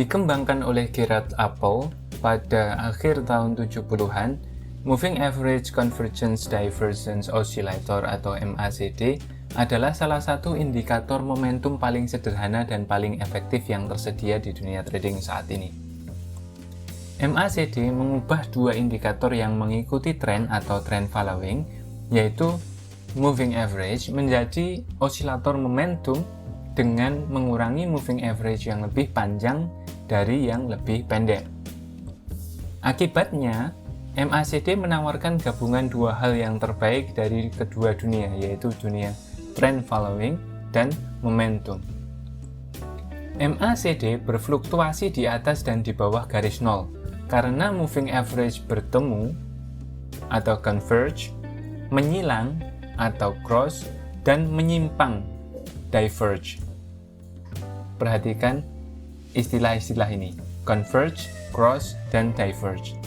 dikembangkan oleh Gerard Appel pada akhir tahun 70-an, Moving Average Convergence Divergence Oscillator atau MACD adalah salah satu indikator momentum paling sederhana dan paling efektif yang tersedia di dunia trading saat ini. MACD mengubah dua indikator yang mengikuti tren atau trend following, yaitu moving average menjadi osilator momentum dengan mengurangi moving average yang lebih panjang dari yang lebih pendek. Akibatnya, MACD menawarkan gabungan dua hal yang terbaik dari kedua dunia, yaitu dunia trend following dan momentum. MACD berfluktuasi di atas dan di bawah garis nol karena moving average bertemu atau converge, menyilang atau cross, dan menyimpang diverge. Perhatikan istilah-istilah ini: converge, cross, dan diverge.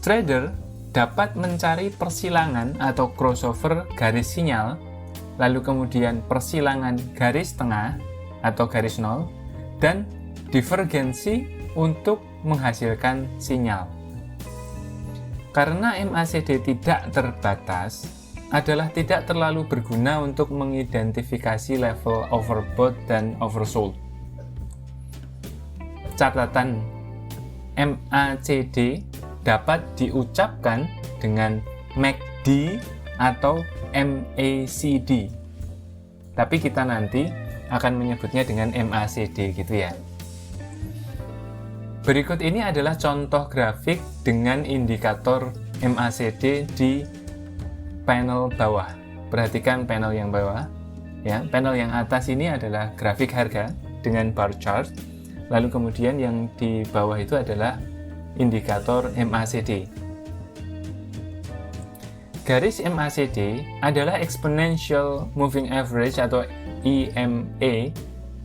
Trader dapat mencari persilangan atau crossover garis sinyal, lalu kemudian persilangan garis tengah atau garis nol, dan divergensi untuk menghasilkan sinyal. Karena MACD tidak terbatas, adalah tidak terlalu berguna untuk mengidentifikasi level overbought dan oversold. Catatan: MACD dapat diucapkan dengan MACD atau MACD, tapi kita nanti akan menyebutnya dengan MACD gitu ya. Berikut ini adalah contoh grafik dengan indikator MACD di panel bawah. Perhatikan panel yang bawah ya. Panel yang atas ini adalah grafik harga dengan bar chart, lalu kemudian yang di bawah itu adalah indikator MACD. Garis MACD adalah exponential moving average atau EMA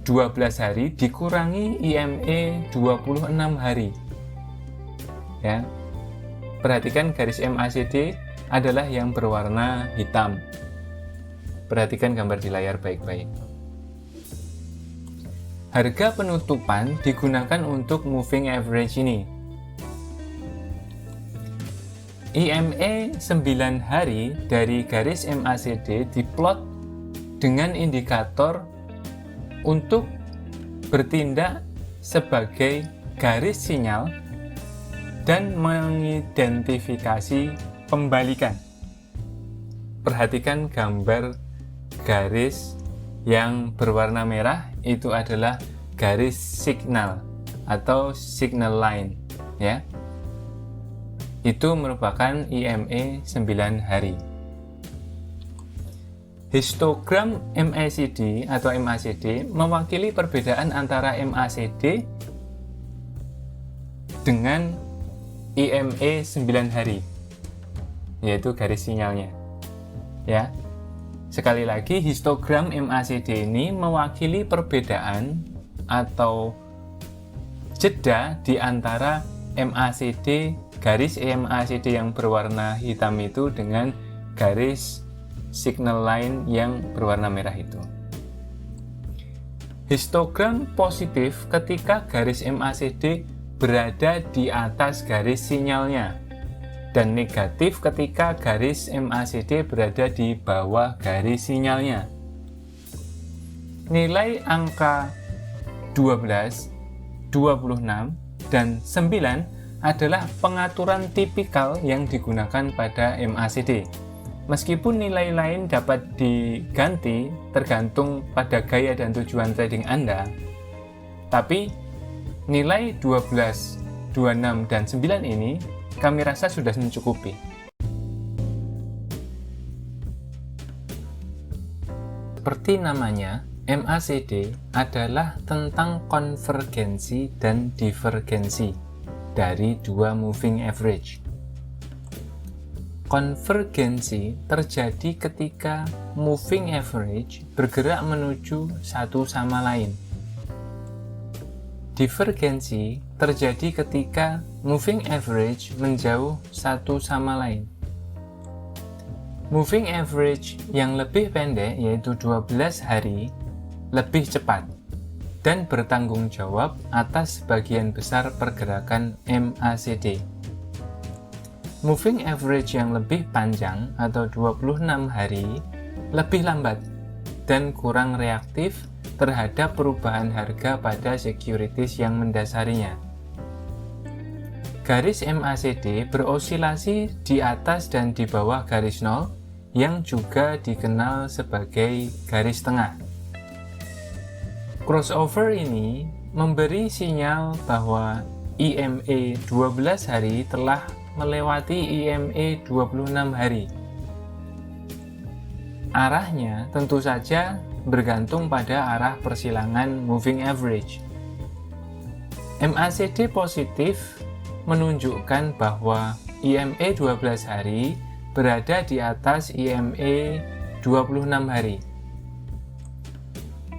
12 hari dikurangi EMA 26 hari. Ya. Perhatikan garis MACD adalah yang berwarna hitam. Perhatikan gambar di layar baik-baik. Harga penutupan digunakan untuk moving average ini. EMA 9 hari dari garis MACD diplot dengan indikator untuk bertindak sebagai garis sinyal dan mengidentifikasi pembalikan. Perhatikan gambar garis yang berwarna merah, itu adalah garis signal atau signal line ya. Itu merupakan EMA 9 hari. Histogram MACD atau MACD mewakili perbedaan antara MACD dengan EMA 9 hari, yaitu garis sinyalnya. Ya. Sekali lagi, histogram MACD ini mewakili perbedaan atau jeda di antara MACD, garis MACD yang berwarna hitam itu dengan garis signal line yang berwarna merah itu. Histogram positif ketika garis MACD berada di atas garis sinyalnya, dan negatif ketika garis MACD berada di bawah garis sinyalnya. Nilai angka 12, 26, dan 9 adalah pengaturan tipikal yang digunakan pada MACD. Meskipun nilai lain dapat diganti tergantung pada gaya dan tujuan trading Anda, tapi nilai 12, 26, dan 9 ini kami rasa sudah mencukupi. Seperti namanya, MACD adalah tentang konvergensi dan divergensi dari dua moving average. Konvergensi terjadi ketika moving average bergerak menuju satu sama lain. Divergensi terjadi ketika moving average menjauh satu sama lain. Moving average yang lebih pendek, yaitu 12 hari, lebih cepat dan bertanggung jawab atas sebagian besar pergerakan MACD. Moving average yang lebih panjang atau 26 hari lebih lambat dan kurang reaktif terhadap perubahan harga pada securities yang mendasarinya. Garis MACD berosilasi di atas dan di bawah garis nol yang juga dikenal sebagai garis tengah. Crossover ini memberi sinyal bahwa EMA 12 hari telah melewati EMA 26 hari. Arahnya tentu saja bergantung pada arah persilangan moving average. MACD positif menunjukkan bahwa EMA 12 hari berada di atas EMA 26 hari.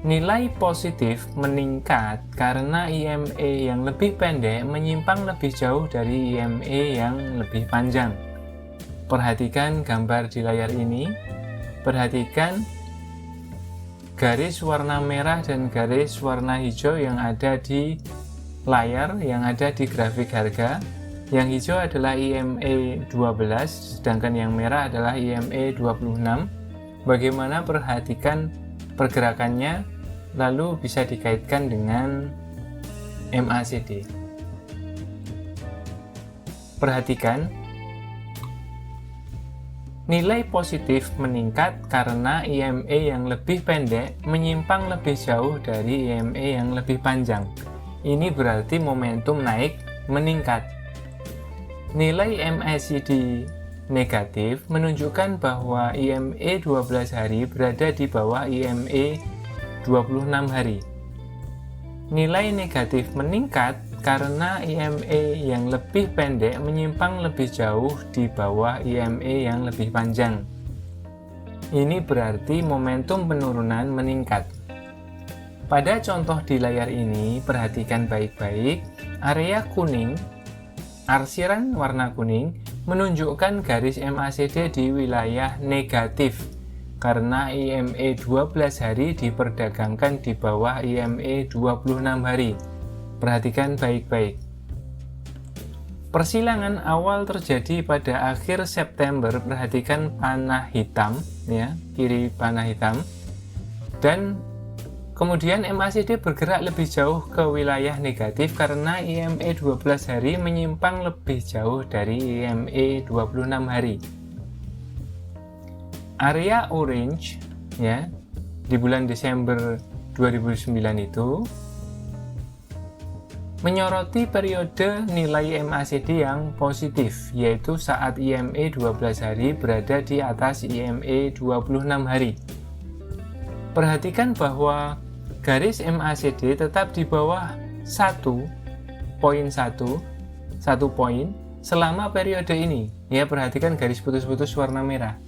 Nilai positif meningkat karena EMA yang lebih pendek menyimpang lebih jauh dari EMA yang lebih panjang. Perhatikan gambar di layar ini. Perhatikan garis warna merah dan garis warna hijau yang ada di layar, yang ada di grafik harga. Yang hijau adalah EMA 12, sedangkan yang merah adalah EMA 26. Bagaimana perhatikan pergerakannya, lalu bisa dikaitkan dengan MACD. Perhatikan, nilai positif meningkat karena EMA yang lebih pendek menyimpang lebih jauh dari EMA yang lebih panjang. Ini berarti momentum naik meningkat. Nilai MACD negatif menunjukkan bahwa EMA 12 hari berada di bawah EMA 26 hari. Nilai negatif meningkat karena EMA yang lebih pendek menyimpang lebih jauh di bawah EMA yang lebih panjang. Ini berarti momentum penurunan meningkat. Pada contoh di layar ini, perhatikan baik-baik, area kuning, arsiran warna kuning, menunjukkan garis MACD di wilayah negatif, karena EMA 12 hari diperdagangkan di bawah EMA 26 hari. Perhatikan baik-baik. Persilangan awal terjadi pada akhir September, perhatikan panah hitam, ya, kiri panah hitam, dan kemudian MACD bergerak lebih jauh ke wilayah negatif karena EMA 12 hari menyimpang lebih jauh dari EMA 26 hari. Area orange, ya, di bulan Desember 2009 itu menyoroti periode nilai MACD yang positif, yaitu saat EMA 12 hari berada di atas EMA 26 hari. Perhatikan bahwa garis MACD tetap di bawah 1.1 poin selama periode ini. Ya, perhatikan garis putus-putus warna merah.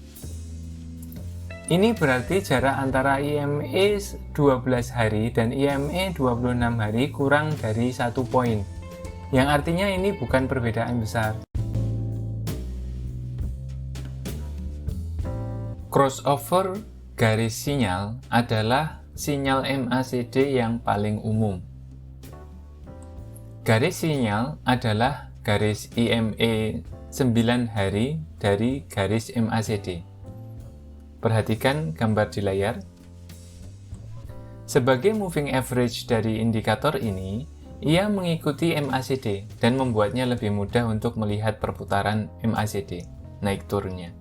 Ini berarti jarak antara EMA 12 hari dan EMA 26 hari kurang dari 1 poin. Yang artinya ini bukan perbedaan besar. Crossover garis sinyal adalah sinyal MACD yang paling umum. Garis sinyal adalah garis EMA 9 hari dari garis MACD. Perhatikan gambar di layar. Sebagai moving average dari indikator ini, ia mengikuti MACD dan membuatnya lebih mudah untuk melihat perputaran MACD, naik turunnya.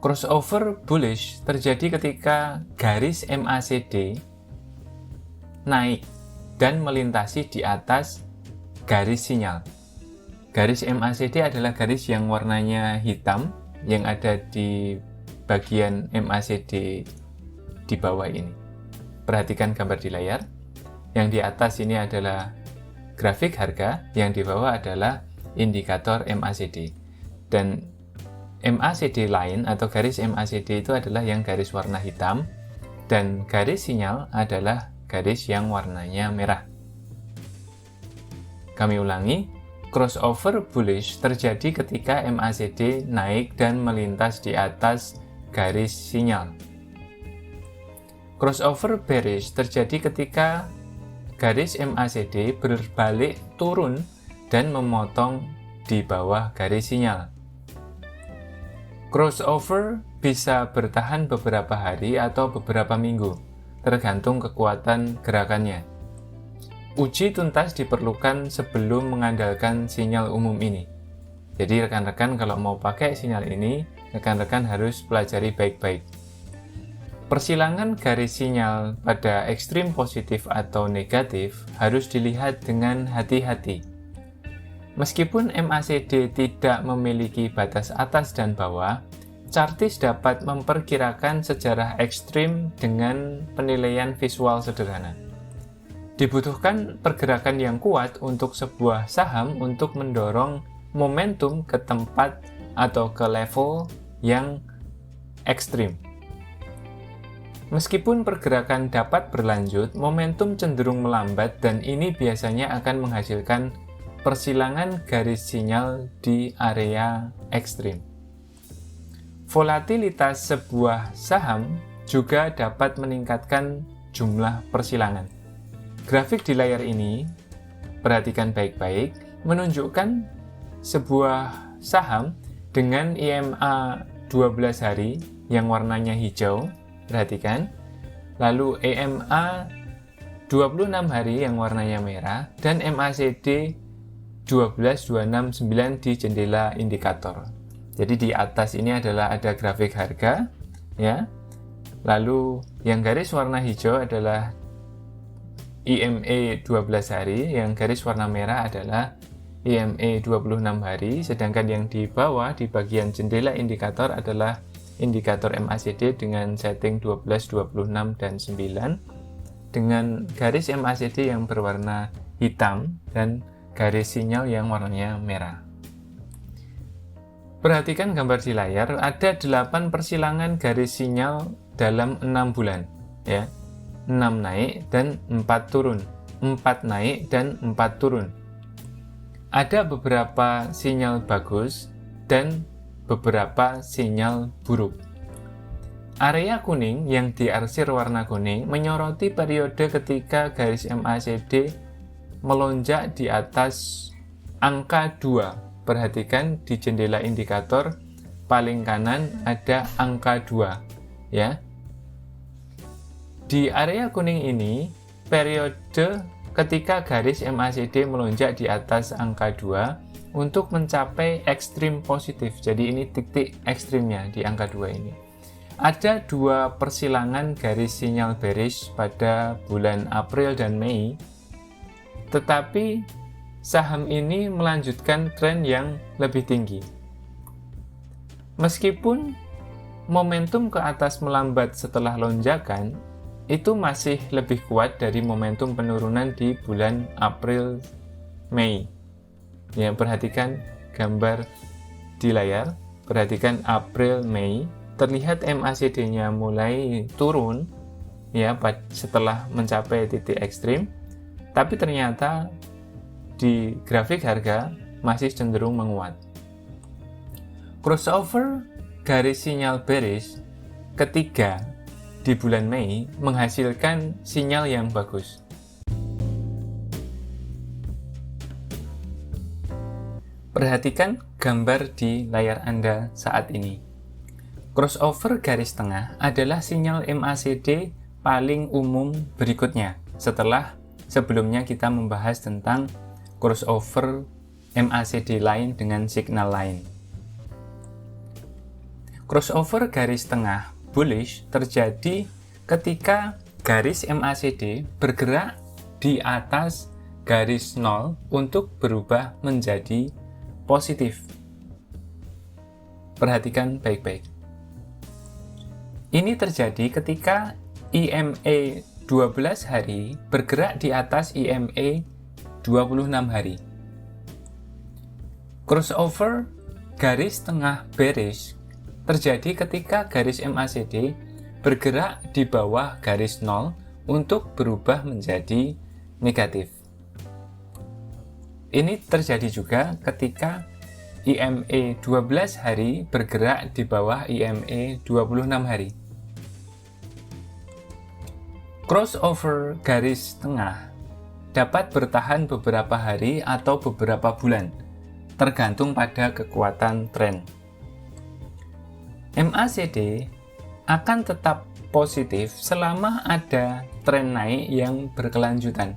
Crossover bullish terjadi ketika garis MACD naik dan melintasi di atas garis sinyal. Garis MACD adalah garis yang warnanya hitam yang ada di bagian MACD di bawah ini. Perhatikan gambar di layar. Yang di atas ini adalah grafik harga, yang di bawah adalah indikator MACD. Dan MACD line atau garis MACD itu adalah yang garis warna hitam, dan garis sinyal adalah garis yang warnanya merah. Kami ulangi, crossover bullish terjadi ketika MACD naik dan melintas di atas garis sinyal. Crossover bearish terjadi ketika garis MACD berbalik turun dan memotong di bawah garis sinyal. Crossover bisa bertahan beberapa hari atau beberapa minggu, tergantung kekuatan gerakannya. Uji tuntas diperlukan sebelum mengandalkan sinyal umum ini. Jadi rekan-rekan kalau mau pakai sinyal ini, rekan-rekan harus pelajari baik-baik. Persilangan garis sinyal pada ekstrim positif atau negatif harus dilihat dengan hati-hati. Meskipun MACD tidak memiliki batas atas dan bawah, chartis dapat memperkirakan sejarah ekstrim dengan penilaian visual sederhana. Dibutuhkan pergerakan yang kuat untuk sebuah saham untuk mendorong momentum ke tempat atau ke level yang ekstrim. Meskipun pergerakan dapat berlanjut, momentum cenderung melambat dan ini biasanya akan menghasilkan persilangan garis sinyal di area ekstrim. Volatilitas sebuah saham juga dapat meningkatkan jumlah persilangan. Grafik di layar ini, perhatikan baik-baik, menunjukkan sebuah saham dengan EMA 12 hari yang warnanya hijau. Perhatikan, lalu EMA 26 hari yang warnanya merah, dan MACD 12269 di jendela indikator. Jadi di atas ini adalah ada grafik harga, ya. Lalu yang garis warna hijau adalah EMA 12 hari, yang garis warna merah adalah EMA 26 hari, sedangkan yang di bawah di bagian jendela indikator adalah indikator MACD dengan setting 12, 26, dan 9 dengan garis MACD yang berwarna hitam dan garis sinyal yang warnanya merah. Perhatikan gambar di layar, ada 8 persilangan garis sinyal dalam 6 bulan, ya. 6 naik dan 4 turun, 4 naik dan 4 turun. Ada beberapa sinyal bagus dan beberapa sinyal buruk. Area kuning yang diarsir warna kuning menyoroti periode ketika garis MACD melonjak di atas angka 2. Perhatikan di jendela indikator paling kanan ada angka 2, ya. Di area kuning ini periode ketika garis MACD melonjak di atas angka 2 untuk mencapai ekstrim positif. Jadi ini titik ekstrimnya di angka 2 ini. Ada 2 persilangan garis sinyal bearish pada bulan April dan Mei, tetapi saham ini melanjutkan tren yang lebih tinggi. Meskipun momentum ke atas melambat setelah lonjakan, itu masih lebih kuat dari momentum penurunan di bulan April Mei. Ya, perhatikan gambar di layar, perhatikan April Mei, terlihat MACD-nya mulai turun ya setelah mencapai titik ekstrim, tapi ternyata di grafik harga masih cenderung menguat. Crossover garis sinyal bearish ketiga di bulan Mei menghasilkan sinyal yang bagus. Perhatikan gambar di layar Anda saat ini. Crossover garis tengah adalah sinyal MACD paling umum berikutnya sebelumnya kita membahas tentang crossover MACD lain dengan signal lain. Crossover garis tengah bullish terjadi ketika garis MACD bergerak di atas garis 0 untuk berubah menjadi positif. Perhatikan baik-baik. Ini terjadi ketika EMA 12 hari bergerak di atas EMA 26 hari. Crossover garis tengah bearish terjadi ketika garis MACD bergerak di bawah garis 0 untuk berubah menjadi negatif. Ini terjadi juga ketika EMA 12 hari bergerak di bawah EMA 26 hari. Crossover garis tengah dapat bertahan beberapa hari atau beberapa bulan, tergantung pada kekuatan tren. MACD akan tetap positif selama ada tren naik yang berkelanjutan.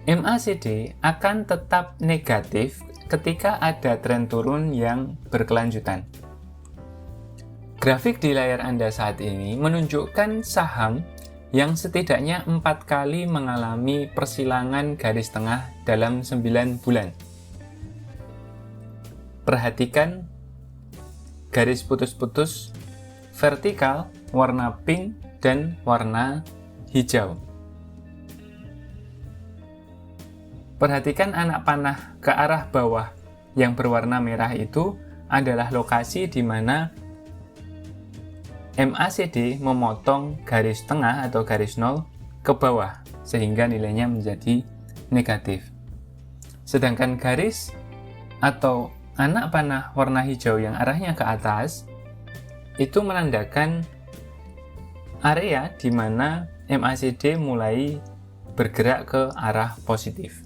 MACD akan tetap negatif ketika ada tren turun yang berkelanjutan. Grafik di layar Anda saat ini menunjukkan saham yang setidaknya 4 kali mengalami persilangan garis tengah dalam 9 bulan. Perhatikan garis putus-putus vertikal warna pink dan warna hijau. Perhatikan anak panah ke arah bawah yang berwarna merah itu adalah lokasi di mana MACD memotong garis tengah atau garis nol ke bawah sehingga nilainya menjadi negatif. Sedangkan garis atau anak panah warna hijau yang arahnya ke atas itu menandakan area di mana MACD mulai bergerak ke arah positif.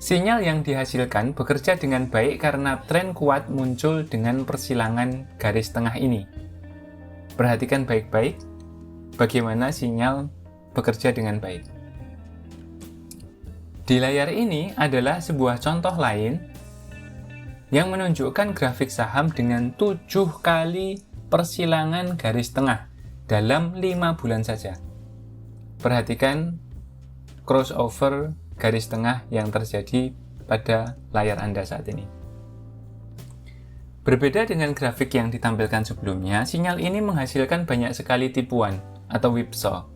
Sinyal yang dihasilkan bekerja dengan baik karena tren kuat muncul dengan persilangan garis tengah ini. Perhatikan baik-baik bagaimana sinyal bekerja dengan baik. Di layar ini adalah sebuah contoh lain yang menunjukkan grafik saham dengan 7 kali persilangan garis tengah dalam 5 bulan saja. Perhatikan crossover garis tengah yang terjadi pada layar Anda saat ini. Berbeda dengan grafik yang ditampilkan sebelumnya, sinyal ini menghasilkan banyak sekali tipuan atau whipsaw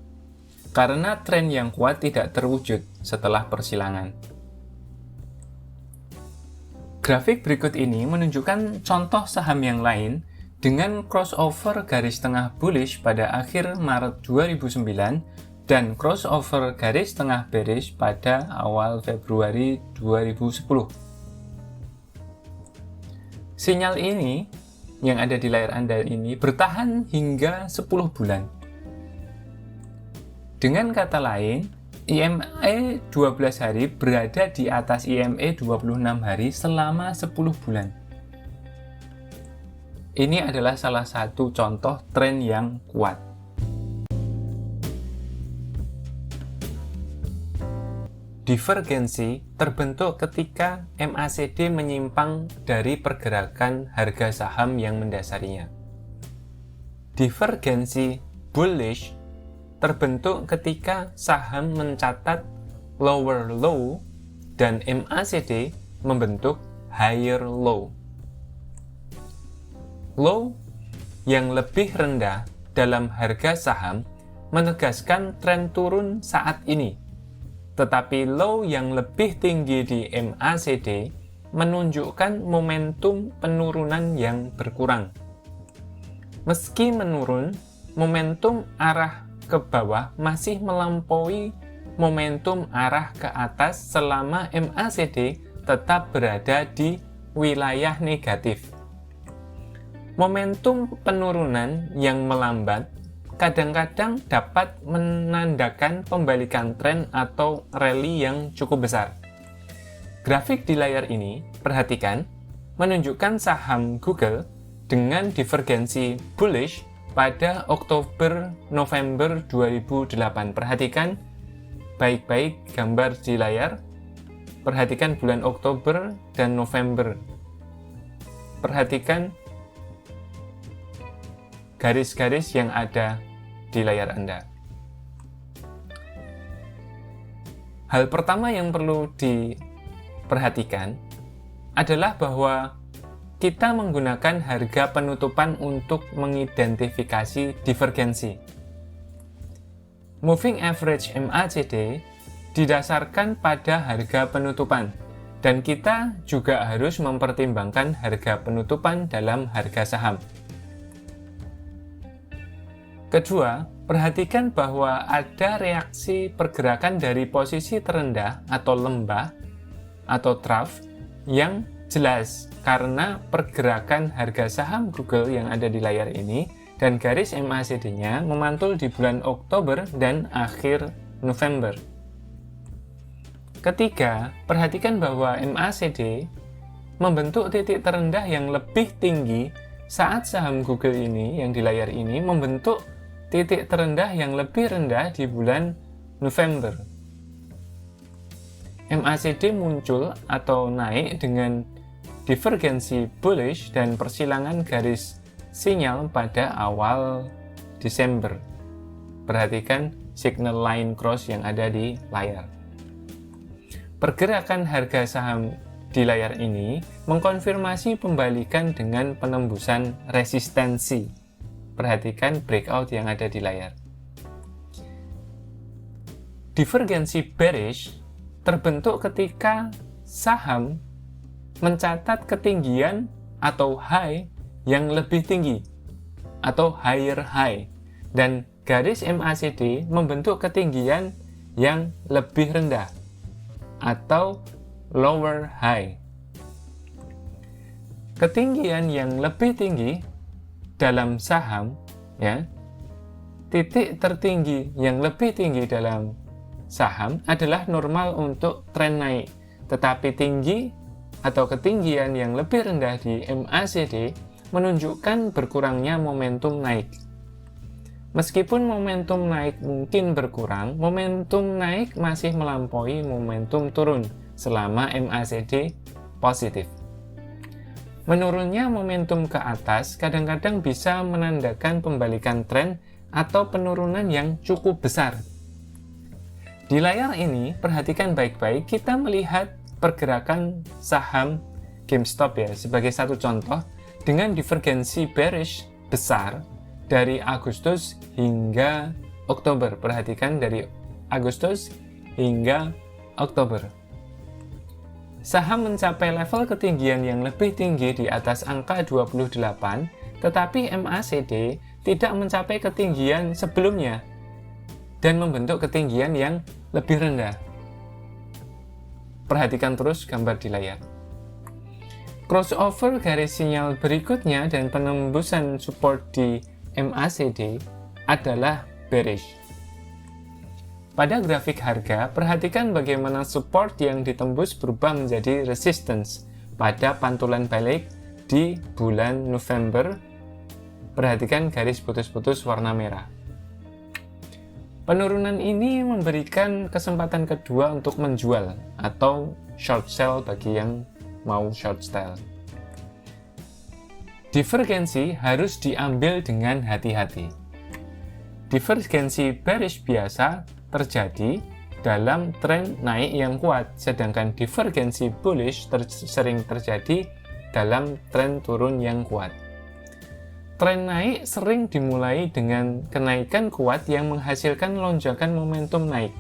karena tren yang kuat tidak terwujud setelah persilangan. Grafik berikut ini menunjukkan contoh saham yang lain dengan crossover garis tengah bullish pada akhir Maret 2009 dan crossover garis tengah bearish pada awal Februari 2010. Sinyal ini yang ada di layar Anda ini bertahan hingga 10 bulan. Dengan kata lain, IMA 12 hari berada di atas IMA 26 hari selama 10 bulan. Ini adalah salah satu contoh tren yang kuat. Divergensi terbentuk ketika MACD menyimpang dari pergerakan harga saham yang mendasarinya. Divergensi bullish terbentuk ketika saham mencatat lower low dan MACD membentuk higher low. Low yang lebih rendah dalam harga saham menegaskan tren turun saat ini. Tetapi low yang lebih tinggi di MACD menunjukkan momentum penurunan yang berkurang. Meski menurun, momentum arah ke bawah masih melampaui momentum arah ke atas selama MACD tetap berada di wilayah negatif. Momentum penurunan yang melambat kadang-kadang dapat menandakan pembalikan tren atau rally yang cukup besar. Grafik di layar ini, perhatikan, menunjukkan saham Google dengan divergensi bullish pada Oktober-November 2008. Perhatikan baik-baik gambar di layar. Perhatikan bulan Oktober dan November. Perhatikan garis-garis yang ada di layar Anda. Hal pertama yang perlu diperhatikan adalah bahwa kita menggunakan harga penutupan untuk mengidentifikasi divergensi. Moving average MACD didasarkan pada harga penutupan, dan kita juga harus mempertimbangkan harga penutupan dalam harga saham. Kedua, perhatikan bahwa ada reaksi pergerakan dari posisi terendah atau lembah atau trough yang jelas karena pergerakan harga saham Google yang ada di layar ini dan garis MACD-nya memantul di bulan Oktober dan akhir November. Ketiga, perhatikan bahwa MACD membentuk titik terendah yang lebih tinggi saat saham Google ini yang di layar ini membentuk titik terendah yang lebih rendah di bulan November. MACD muncul atau naik dengan divergensi bullish dan persilangan garis sinyal pada awal Desember. Perhatikan signal line cross yang ada di layar. Pergerakan harga saham di layar ini mengkonfirmasi pembalikan dengan penembusan resistensi. Perhatikan breakout yang ada di layar. Divergensi bearish terbentuk ketika saham mencatat ketinggian atau high yang lebih tinggi atau higher high, dan garis MACD membentuk ketinggian yang lebih rendah atau lower high. Ketinggian yang lebih tinggi dalam saham, ya, titik tertinggi yang lebih tinggi dalam saham adalah normal untuk tren naik, tetapi tinggi atau ketinggian yang lebih rendah di MACD menunjukkan berkurangnya momentum naik. Meskipun momentum naik mungkin berkurang, momentum naik masih melampaui momentum turun selama MACD positif. Menurunnya momentum ke atas kadang-kadang bisa menandakan pembalikan tren atau penurunan yang cukup besar. Di layar ini, perhatikan baik-baik, kita melihat pergerakan saham GameStop ya, sebagai satu contoh, dengan divergensi bearish besar dari Agustus hingga Oktober. Perhatikan dari Agustus hingga Oktober. Saham mencapai level ketinggian yang lebih tinggi di atas angka 28, tetapi MACD tidak mencapai ketinggian sebelumnya dan membentuk ketinggian yang lebih rendah. Perhatikan terus gambar di layar. Crossover garis sinyal berikutnya dan penembusan support di MACD adalah bearish. Pada grafik harga, perhatikan bagaimana support yang ditembus berubah menjadi resistance pada pantulan balik di bulan November. Perhatikan garis putus-putus warna merah. Penurunan ini memberikan kesempatan kedua untuk menjual atau short sell bagi yang mau short sell. Divergensi harus diambil dengan hati-hati. Divergensi bearish biasa terjadi dalam tren naik yang kuat, sedangkan divergensi bullish sering terjadi dalam tren turun yang kuat. Tren naik sering dimulai dengan kenaikan kuat yang menghasilkan lonjakan momentum naik.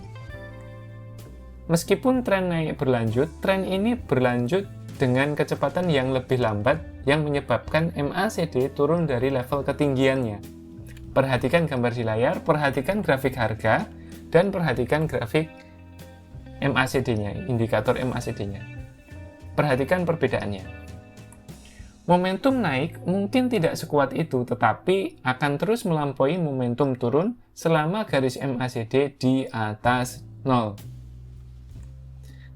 Meskipun tren naik berlanjut, tren ini berlanjut dengan kecepatan yang lebih lambat yang menyebabkan MACD turun dari level ketinggiannya. Perhatikan gambar di layar, perhatikan grafik harga, dan perhatikan grafik MACD-nya, indikator MACD-nya. Perhatikan perbedaannya. Momentum naik mungkin tidak sekuat itu, tetapi akan terus melampaui momentum turun selama garis MACD di atas 0.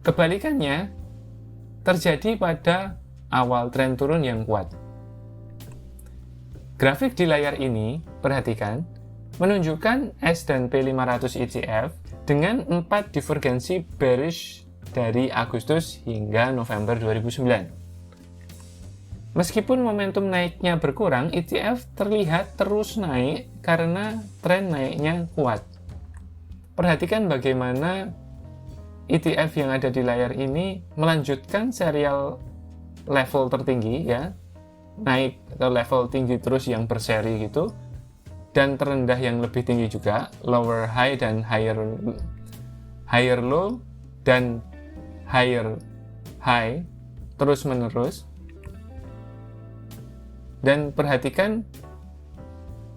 Kebalikannya terjadi pada awal tren turun yang kuat. Grafik di layar ini, perhatikan, menunjukkan S dan P500 ETF dengan 4 divergensi bearish dari Agustus hingga November 2009. Meskipun momentum naiknya berkurang, ETF terlihat terus naik karena tren naiknya kuat. Perhatikan bagaimana ETF yang ada di layar ini melanjutkan serial level tertinggi, ya, naik ke level tinggi terus yang berseri gitu, dan terendah yang lebih tinggi juga, lower high dan higher low dan higher high terus menerus. Dan perhatikan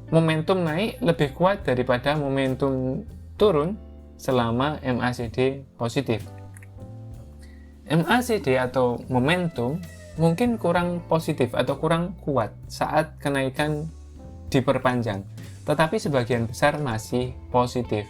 momentum naik lebih kuat daripada momentum turun selama MACD positif. MACD atau momentum mungkin kurang positif atau kurang kuat saat kenaikan diperpanjang, tetapi sebagian besar masih positif.